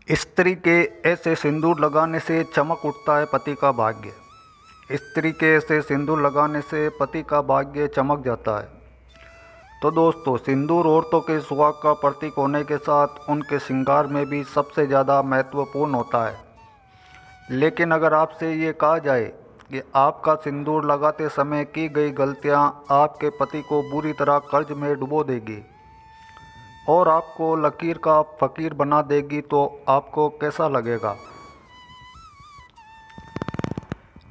स्त्री के ऐसे सिंदूर लगाने से चमक उठता है पति का भाग्य। स्त्री के ऐसे सिंदूर लगाने से पति का भाग्य चमक जाता है। तो दोस्तों, सिंदूर औरतों के सुहाग का प्रतीक होने के साथ उनके श्रृंगार में भी सबसे ज़्यादा महत्वपूर्ण होता है। लेकिन अगर आपसे ये कहा जाए कि आपका सिंदूर लगाते समय की गई गलतियाँ आपके पति को बुरी तरह कर्ज में डुबो देगी और आपको लकीर का फ़कीर बना देगी, तो आपको कैसा लगेगा?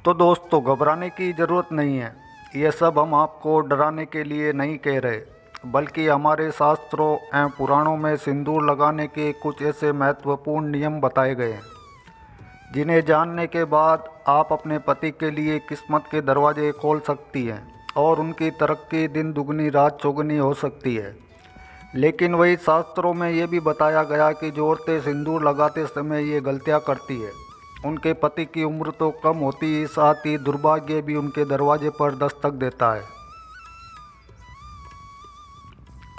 तो दोस्तों, घबराने की ज़रूरत नहीं है। ये सब हम आपको डराने के लिए नहीं कह रहे, बल्कि हमारे शास्त्रों एवं पुराणों में सिंदूर लगाने के कुछ ऐसे महत्वपूर्ण नियम बताए गए हैं जिन्हें जानने के बाद आप अपने पति के लिए किस्मत के दरवाजे खोल सकती हैं और उनकी तरक्की दिन दुगनी रात चौगुनी हो सकती है। लेकिन वही शास्त्रों में ये भी बताया गया कि जो औरतें सिंदूर लगाते समय ये गलतियां करती है, उनके पति की उम्र तो कम होती ही साथ ही दुर्भाग्य भी उनके दरवाजे पर दस्तक देता है।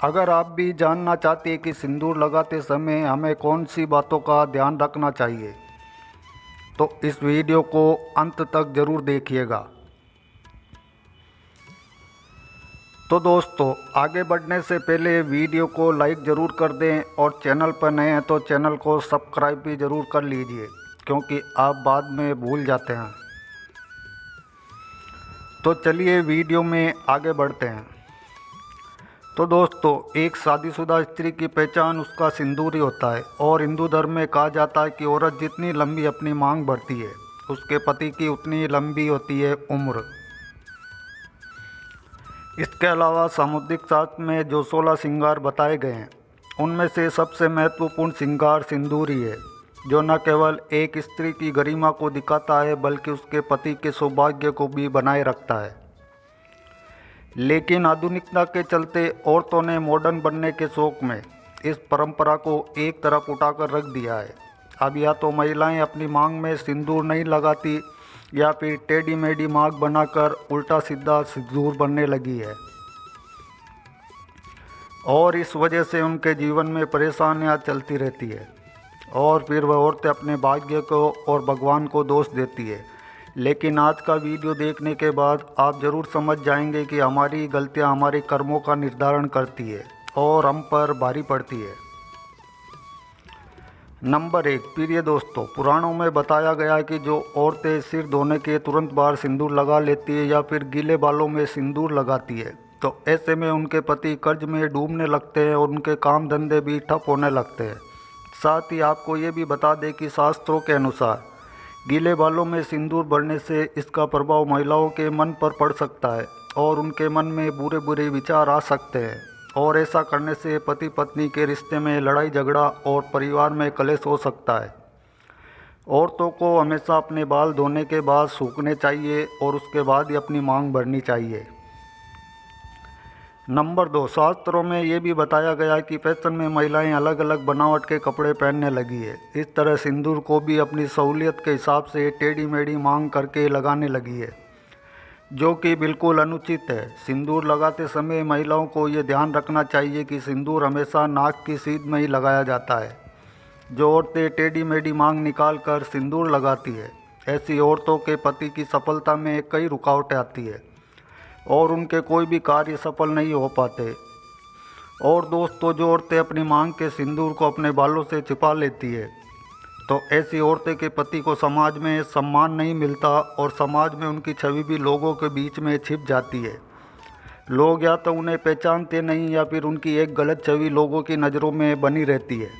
अगर आप भी जानना चाहते हैं कि सिंदूर लगाते समय हमें कौन सी बातों का ध्यान रखना चाहिए, तो इस वीडियो को अंत तक ज़रूर देखिएगा। तो दोस्तों, आगे बढ़ने से पहले वीडियो को लाइक ज़रूर कर दें और चैनल पर नए हैं तो चैनल को सब्सक्राइब भी ज़रूर कर लीजिए, क्योंकि आप बाद में भूल जाते हैं। तो चलिए वीडियो में आगे बढ़ते हैं। तो दोस्तों, एक शादीशुदा स्त्री की पहचान उसका सिंदूर ही होता है और हिंदू धर्म में कहा जाता है कि औरत जितनी लंबी अपनी मांग भरती है, उसके पति की उतनी लंबी होती है उम्र। इसके अलावा सामुद्रिक शास्त्र में जो 16 श्रृंगार बताए गए हैं, उनमें से सबसे महत्वपूर्ण श्रृंगार सिंदूर ही है, जो न केवल एक स्त्री की गरिमा को दिखाता है बल्कि उसके पति के सौभाग्य को भी बनाए रखता है। लेकिन आधुनिकता के चलते औरतों ने मॉडर्न बनने के शौक में इस परंपरा को एक तरफ उठाकर रख दिया है। अब या तो महिलाएं अपनी मांग में सिंदूर नहीं लगाती या फिर टेढ़ी मेढ़ी मांग बनाकर उल्टा सीधा सिंदूर बनने लगी है, और इस वजह से उनके जीवन में परेशानियां चलती रहती है और फिर वह औरतें अपने भाग्य को और भगवान को दोष देती है। लेकिन आज का वीडियो देखने के बाद आप ज़रूर समझ जाएंगे कि हमारी गलतियां हमारे कर्मों का निर्धारण करती है और हम पर भारी पड़ती है। नंबर 1, प्रिय दोस्तों, पुराणों में बताया गया है कि जो औरतें सिर धोने के तुरंत बाद सिंदूर लगा लेती है या फिर गीले बालों में सिंदूर लगाती है, तो ऐसे में उनके पति कर्ज में डूबने लगते हैं और उनके काम धंधे भी ठप होने लगते हैं। साथ ही आपको ये भी बता दें कि शास्त्रों के अनुसार गीले बालों में सिंदूर भरने से इसका प्रभाव महिलाओं के मन पर पड़ सकता है और उनके मन में बुरे बुरे विचार आ सकते हैं, और ऐसा करने से पति पत्नी के रिश्ते में लड़ाई झगड़ा और परिवार में कलेश हो सकता है। औरतों को हमेशा अपने बाल धोने के बाद सूखने चाहिए और उसके बाद ही अपनी मांग भरनी चाहिए। नंबर 2, शास्त्रों में ये भी बताया गया कि फैशन में महिलाएं अलग अलग बनावट के कपड़े पहनने लगी है। इस तरह सिंदूर को भी अपनी सहूलियत के हिसाब से टेढ़ी मेढ़ी मांग करके लगाने लगी है, जो कि बिल्कुल अनुचित है। सिंदूर लगाते समय महिलाओं को ये ध्यान रखना चाहिए कि सिंदूर हमेशा नाक की सीध में ही लगाया जाता है। जो औरतें टेढ़ी मेढ़ी मांग निकाल कर सिंदूर लगाती है, ऐसी औरतों के पति की सफलता में कई रुकावटें आती है और उनके कोई भी कार्य सफल नहीं हो पाते। और दोस्तों, जो औरतें अपनी मांग के सिंदूर को अपने बालों से छिपा लेती है, तो ऐसी औरतें के पति को समाज में सम्मान नहीं मिलता और समाज में उनकी छवि भी लोगों के बीच में छिप जाती है। लोग या तो उन्हें पहचानते नहीं या फिर उनकी एक गलत छवि लोगों की नज़रों में बनी रहती है।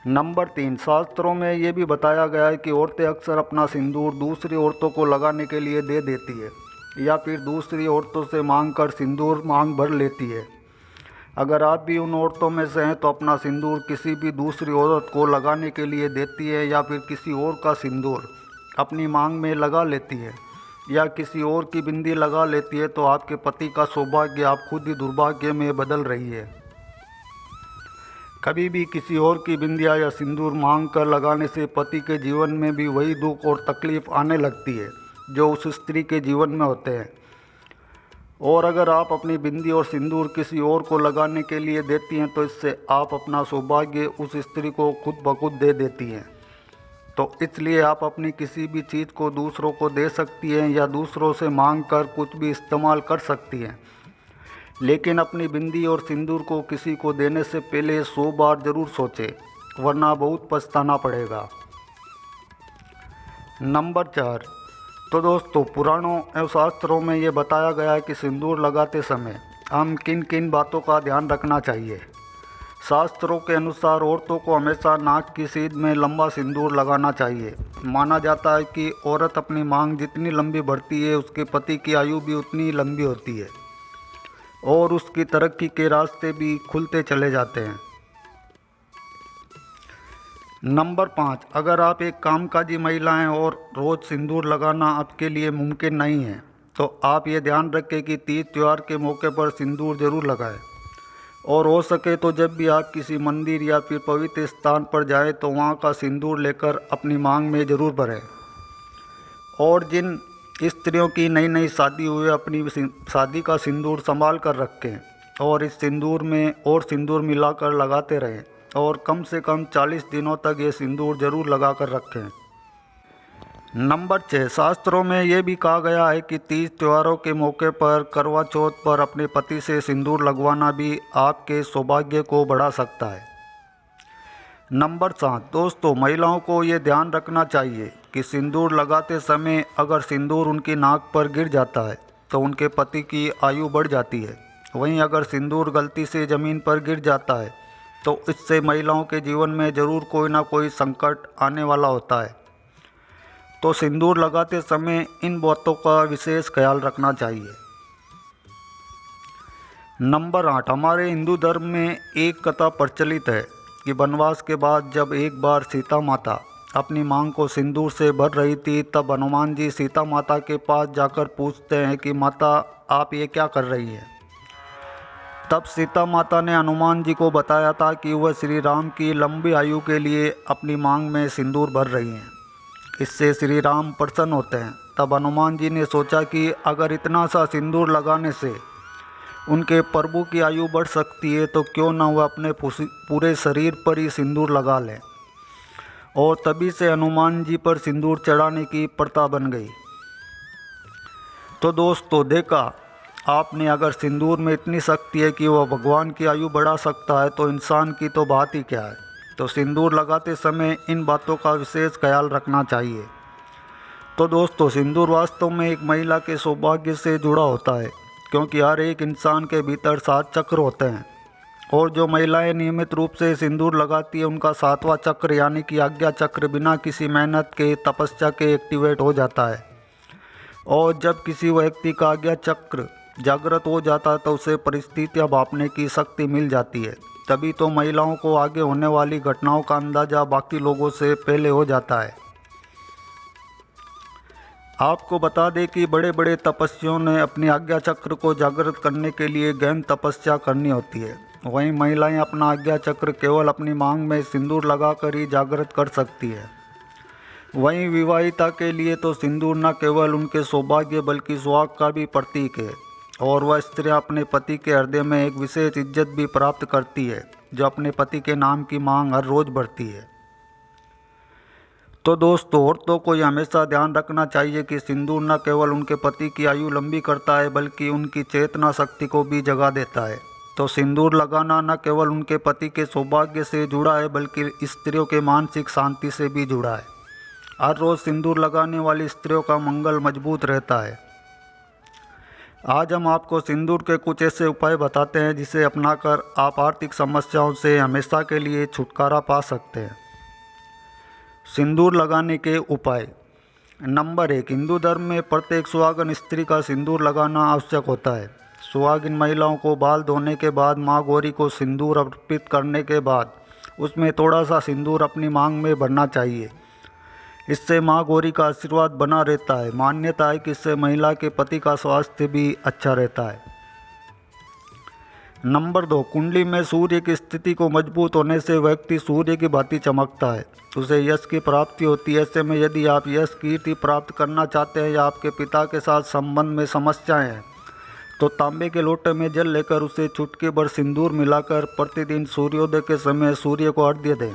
नंबर 3, शास्त्रों में ये भी बताया गया है कि औरतें अक्सर अपना सिंदूर दूसरी औरतों को लगाने के लिए दे देती है या फिर दूसरी औरतों से मांग कर सिंदूर मांग भर लेती है। अगर आप भी उन औरतों में से हैं तो अपना सिंदूर किसी भी दूसरी औरत को लगाने के लिए देती है या फिर किसी और का सिंदूर अपनी मांग में लगा लेती है या किसी और की बिंदी लगा लेती है, तो आपके पति का सौभाग्य आप खुद ही दुर्भाग्य में बदल रही है। कभी भी किसी और की बिंदिया या सिंदूर मांग कर लगाने से पति के जीवन में भी वही दुख और तकलीफ आने लगती है जो उस स्त्री के जीवन में होते हैं। और अगर आप अपनी बिंदी और सिंदूर किसी और को लगाने के लिए देती हैं तो इससे आप अपना सौभाग्य उस स्त्री को खुद ब खुद दे देती हैं। तो इसलिए आप अपनी किसी भी चीज़ को दूसरों को दे सकती हैं या दूसरों से मांग कर कुछ भी इस्तेमाल कर सकती हैं, लेकिन अपनी बिंदी और सिंदूर को किसी को देने से पहले 100 बार ज़रूर सोचें, वरना बहुत पछताना पड़ेगा। नंबर 4। तो दोस्तों, पुराणों एवं शास्त्रों में ये बताया गया है कि सिंदूर लगाते समय हम किन किन बातों का ध्यान रखना चाहिए। शास्त्रों के अनुसार औरतों को हमेशा नाक की सीध में लंबा सिंदूर लगाना चाहिए। माना जाता है कि औरत अपनी मांग जितनी लंबी बढ़ती है उसके पति की आयु भी उतनी लंबी होती है और उसकी तरक्की के रास्ते भी खुलते चले जाते हैं। नंबर 5। अगर आप एक कामकाजी महिला हैं और रोज़ सिंदूर लगाना आपके लिए मुमकिन नहीं है तो आप ये ध्यान रखें कि तीज त्यौहार के मौके पर सिंदूर ज़रूर लगाएं और हो सके तो जब भी आप किसी मंदिर या फिर पवित्र स्थान पर जाएं तो वहां का सिंदूर लेकर अपनी मांग में ज़रूर भरें। और जिन स्त्रियों की नई नई शादी हुई अपनी शादी का सिंदूर संभाल कर रखें और इस सिंदूर में और सिंदूर मिलाकर लगाते रहें और कम से कम 40 दिनों तक ये सिंदूर ज़रूर लगा कर रखें। नंबर 6। शास्त्रों में ये भी कहा गया है कि तीज त्योहारों के मौके पर करवा चौथ पर अपने पति से सिंदूर लगवाना भी आपके सौभाग्य को बढ़ा सकता है। नंबर 7। दोस्तों, महिलाओं को ये ध्यान रखना चाहिए कि सिंदूर लगाते समय अगर सिंदूर उनकी नाक पर गिर जाता है तो उनके पति की आयु बढ़ जाती है। वहीं अगर सिंदूर गलती से ज़मीन पर गिर जाता है तो इससे महिलाओं के जीवन में ज़रूर कोई ना कोई संकट आने वाला होता है। तो सिंदूर लगाते समय इन बातों का विशेष ख्याल रखना चाहिए। नंबर 8। हमारे हिंदू धर्म में एक कथा प्रचलित है कि वनवास के बाद जब एक बार सीता माता अपनी मांग को सिंदूर से भर रही थी तब हनुमान जी सीता माता के पास जाकर पूछते हैं कि माता, आप ये क्या कर रही हैं। तब सीता माता ने हनुमान जी को बताया था कि वह श्री राम की लंबी आयु के लिए अपनी मांग में सिंदूर भर रही हैं। इससे श्री राम प्रसन्न होते हैं। तब हनुमान जी ने सोचा कि अगर इतना सा सिंदूर लगाने से उनके प्रभु की आयु बढ़ सकती है तो क्यों ना वह अपने पूरे शरीर पर ही सिंदूर लगा लें। और तभी से हनुमान जी पर सिंदूर चढ़ाने की प्रथा बन गई। तो दोस्तों, देखा आपने, अगर सिंदूर में इतनी शक्ति है कि वह भगवान की आयु बढ़ा सकता है तो इंसान की तो बात ही क्या है। तो सिंदूर लगाते समय इन बातों का विशेष ख्याल रखना चाहिए। तो दोस्तों, सिंदूर वास्तव में एक महिला के सौभाग्य से जुड़ा होता है क्योंकि हर एक इंसान के भीतर 7 चक्र होते हैं और जो महिलाएं नियमित रूप से सिंदूर लगाती है उनका 7वां चक्र यानी कि आज्ञा चक्र बिना किसी मेहनत के, तपस्या के एक्टिवेट हो जाता है। और जब किसी व्यक्ति का आज्ञा चक्र जागृत हो जाता है तो उसे परिस्थितियां भांपने की शक्ति मिल जाती है। तभी तो महिलाओं को आगे होने वाली घटनाओं का अंदाजा बाकी लोगों से पहले हो जाता है। आपको बता दें कि बड़े बड़े तपस्वियों ने अपनी आज्ञा चक्र को जागृत करने के लिए गहन तपस्या करनी होती है। वहीं महिलाएं अपना आज्ञा चक्र केवल अपनी मांग में सिंदूर लगाकर ही जागृत कर सकती है। वहीं विवाहिता के लिए तो सिंदूर न केवल उनके सौभाग्य बल्कि सुहाग का भी प्रतीक है और वह स्त्रियां अपने पति के हृदय में एक विशेष इज्जत भी प्राप्त करती है जो अपने पति के नाम की मांग हर रोज़ बढ़ती है। तो दोस्तों, औरतों को यह हमेशा ध्यान रखना चाहिए कि सिंदूर न केवल उनके पति की आयु लंबी करता है बल्कि उनकी चेतना शक्ति को भी जगा देता है। तो सिंदूर लगाना न केवल उनके पति के सौभाग्य से जुड़ा है बल्कि स्त्रियों के मानसिक शांति से भी जुड़ा है। हर रोज़ सिंदूर लगाने वाली स्त्रियों का मंगल मजबूत रहता है। आज हम आपको सिंदूर के कुछ ऐसे उपाय बताते हैं जिसे अपनाकर आप आर्थिक समस्याओं से हमेशा के लिए छुटकारा पा सकते हैं। सिंदूर लगाने के उपाय। नंबर 1। हिंदू धर्म में प्रत्येक सुहागन स्त्री का सिंदूर लगाना आवश्यक होता है। सुहागिन महिलाओं को बाल धोने के बाद माँ गौरी को सिंदूर अर्पित करने के बाद उसमें थोड़ा सा सिंदूर अपनी मांग में भरना चाहिए। इससे माँ गौरी का आशीर्वाद बना रहता है। मान्यता है कि इससे महिला के पति का स्वास्थ्य भी अच्छा रहता है। नंबर 2। कुंडली में सूर्य की स्थिति को मजबूत होने से व्यक्ति सूर्य की भांति चमकता है, उसे यश की प्राप्ति होती है। ऐसे में यदि आप यश कीर्ति प्राप्त करना चाहते हैं या आपके पिता के साथ संबंध में समस्याएं हैं तो तांबे के लोटे में जल लेकर उसे चुटकी भर सिंदूर मिलाकर प्रतिदिन सूर्योदय के समय सूर्य को अर्घ्य दें।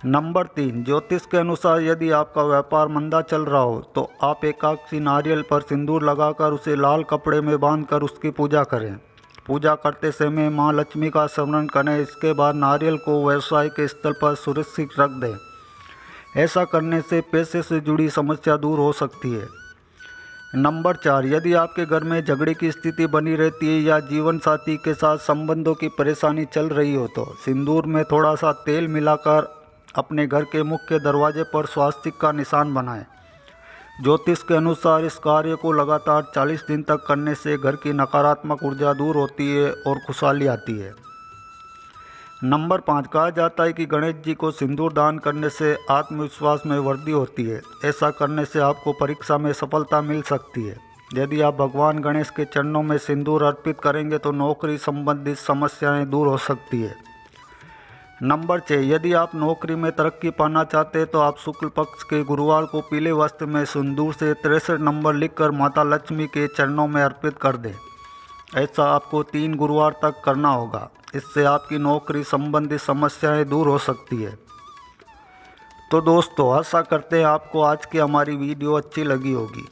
नंबर 3, ज्योतिष के अनुसार यदि आपका व्यापार मंदा चल रहा हो तो आप एकादशी नारियल पर सिंदूर लगाकर उसे लाल कपड़े में बांधकर उसकी पूजा करें। पूजा करते समय माँ लक्ष्मी का स्मरण करें। इसके बाद नारियल को व्यवसाय के स्थल पर सुरक्षित रख दें। ऐसा करने से पैसे से जुड़ी समस्या दूर हो सकती है। नंबर 4, यदि आपके घर में झगड़े की स्थिति बनी रहती है या जीवन साथी के साथ संबंधों की परेशानी चल रही हो तो सिंदूर में थोड़ा सा तेल मिलाकर अपने घर के मुख्य दरवाजे पर स्वास्तिक का निशान बनाएं। ज्योतिष के अनुसार इस कार्य को लगातार 40 दिन तक करने से घर की नकारात्मक ऊर्जा दूर होती है और खुशहाली आती है। नंबर 5, कहा जाता है कि गणेश जी को सिंदूर दान करने से आत्मविश्वास में वृद्धि होती है। ऐसा करने से आपको परीक्षा में सफलता मिल सकती है। यदि आप भगवान गणेश के चरणों में सिंदूर अर्पित करेंगे तो नौकरी संबंधित समस्याएं दूर हो सकती है। नंबर 6, यदि आप नौकरी में तरक्की पाना चाहते हैं तो आप शुक्ल पक्ष के गुरुवार को पीले वस्त्र में सिंदूर से 63 नंबर लिखकर माता लक्ष्मी के चरणों में अर्पित कर दें। ऐसा आपको 3 गुरुवार तक करना होगा। इससे आपकी नौकरी संबंधी समस्याएं दूर हो सकती है। तो दोस्तों, आशा करते हैं आपको आज की हमारी वीडियो अच्छी लगी होगी।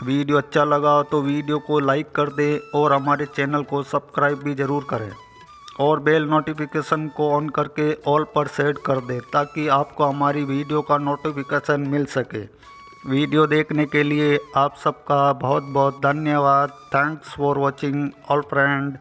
वीडियो अच्छा लगा हो तो वीडियो को लाइक कर दें और हमारे चैनल को सब्सक्राइब भी ज़रूर करें और बेल नोटिफिकेशन को ऑन करके ऑल पर सेट कर दें ताकि आपको हमारी वीडियो का नोटिफिकेशन मिल सके। वीडियो देखने के लिए आप सबका बहुत बहुत धन्यवाद। Thanks for watching all friend.